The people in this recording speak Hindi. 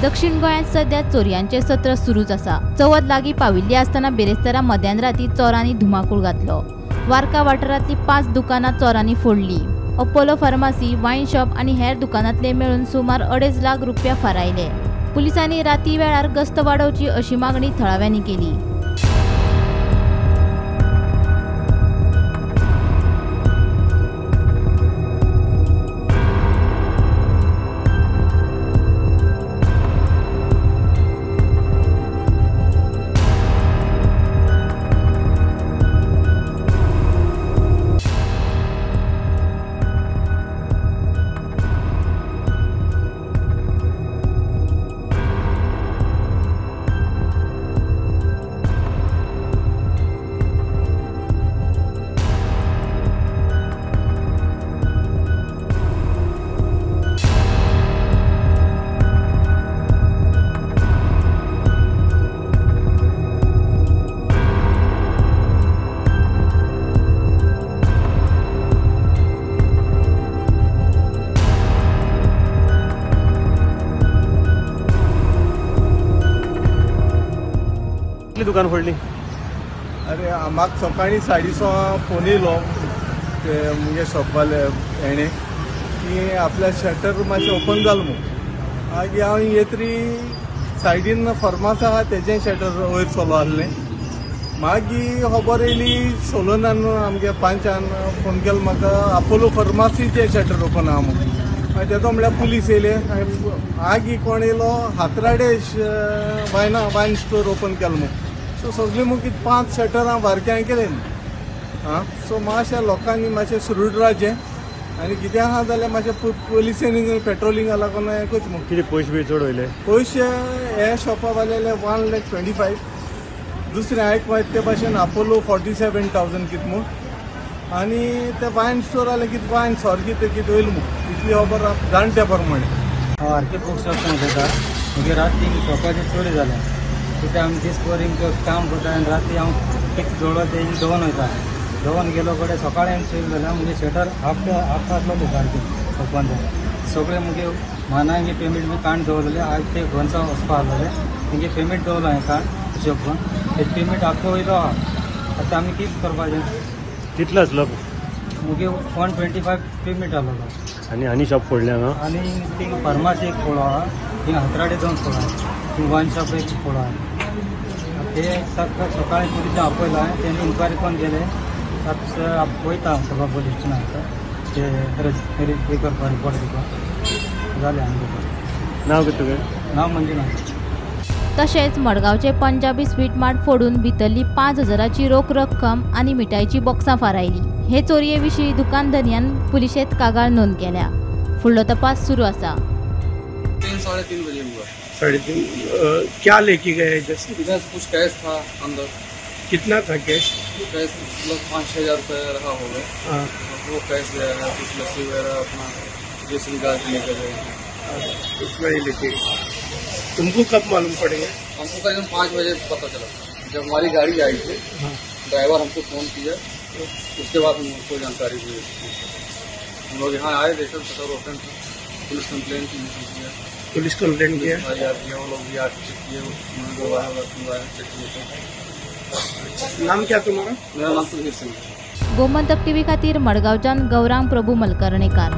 दक्षिण गोंयांत सध्या चोरयांचे सत्र सुरूच आसा। चवथ लागीं पाविल्ली आसतना बेरेस्तारा मध्यान राती चोरांनी धुमाकूळ घातलो। वार्का वाठारांतली 5 दुकानां चोरांनी फोडली। अपोलो फार्मासी, वाईन शॉप आनी हेर दुकानांतले मेळून सुमार 2.5 लाख रुपया फारायले। पुलिसांनी राती वेळार गस्त वाडोवची अशी मागणी थळाव्यांनी केली। दुकान फोडली? अरे म्हाका सकाळी 6:30 फोन येयलो ते मुगे शॉपवाले हेणे की आपल्या शटर मातशें ओपन जालें म्हणून। मागीर हांव येतरी सायडीन फर्मास आहा तेजें शटर वयर सोलो आहलें। मागीर खबर येयली सोलोनान आमगे पांचान फोन केलो म्हाका अपोलो फार्मासीचें शटर ओपन आहा म्हणून। मागीर तेदो म्हणल्यार पुलीस येयले। मागीर कोण येयलो हातराडे वायन स्टोर ओपन केलो म्हणून। सो सगळीं मुगी 5 शटरां बारक्यां केले सो मातशें लोकांनी मातशें सुरूड रावचें आनी कितें आहा जाल्यार मातशें पुलिसांनी पेट्रोलिंगा लागून एकूच म्हणून। कितें पयशे बी चड वयले? पयशे हे शॉपा वाल्याले 1,25,000। दुसरें आयक ते भाशेन अपोलो 47,000 कितें म्हूण आनी ते वायन स्टोर जाल्यार कितें वायन सोर कितें वयलें म्हूण इतली खबर जाणट्या प्रमाणे। हांव आरके बूक शॉप उलयतां। म्हगे राती शॉपाची चोरी जाल्या कित्याक आमी दीस भर काम करता आनी राती हांव फिक्स जवळ ते दोन वयता। दोन गेलो कडेन सकाळी हांवें चोरी जाल्यार मुगे शटर हाफ आसलो सारकें ओपन जालें। सगळे मुगे मानांगे पेमेंट बी काण दवरलेले। आज ते घोंचा वचपा आहलेले तेंगे पेमेंट दवरलो हांवें काण शॉपान। ते पेमेंट आख्खो वयलो आहा। आतां आमी कितें करपाचें? कितलो आसलो? मुगे 125 पेमेंट आहलो। आनी शॉप फोडले हांगा? आनी ती फार्मासी एक फोडो आहा, ती हातराडे 2 फोडो आहा, ती वाईन शॉप एक फोडो आहा। ते सकाळी पुलिसां आपयला तेणी इन्क्वायरी कोण केले वयता सगळं पुलीस स्टेशनाक ते हे करपा रिपोर्ट दिवपा जालें आनी। नांव कितें तुगें? नांव मंजुनाथ। तशेंच मडगांवचे पंजाबी स्वीट मार्ट फोडून भितरली 5,000ची रोख रक्कम आनी मिठाईची बॉक्सां फारायली। हे चोरये विशीं दुकानदारान पुलिशेंत कागाळ नोंद केल्या। फुडलो तपास सुरू आसा। 3-3:30 बजे हुआ। 3:30 क्या लेके गए? जैसे इधर कुछ कैश था अंदर। कितना था कैश? कैश मतलब 5-6 हज़ार रुपये रहा होगा। वो कैश ले आया, कुछ लस्सी वगैरह अपना जैसे निकाल के लेकर गए। उतना ही लेके तुमको कब मालूम पड़ेगा? हमको करीबन 5 बजे पता चला जब हमारी गाड़ी आई थी। ड्राइवर हमको फ़ोन किया, उसके बाद हमको जानकारी हुई। हम लोग यहाँ आए, देखा शटर ओपन था। पुलिस कंप्लेंट किया। पुलिस कंप्लेंट किया? वो लोग भी आके चेक किए। चेक किए। नाम क्या तुम्हारा? मेरा नाम सुधीर सिंह। गोमंतक टीव्ही खातीर मडगांवच्यान गौरांग प्रभू मलकर्णीकार।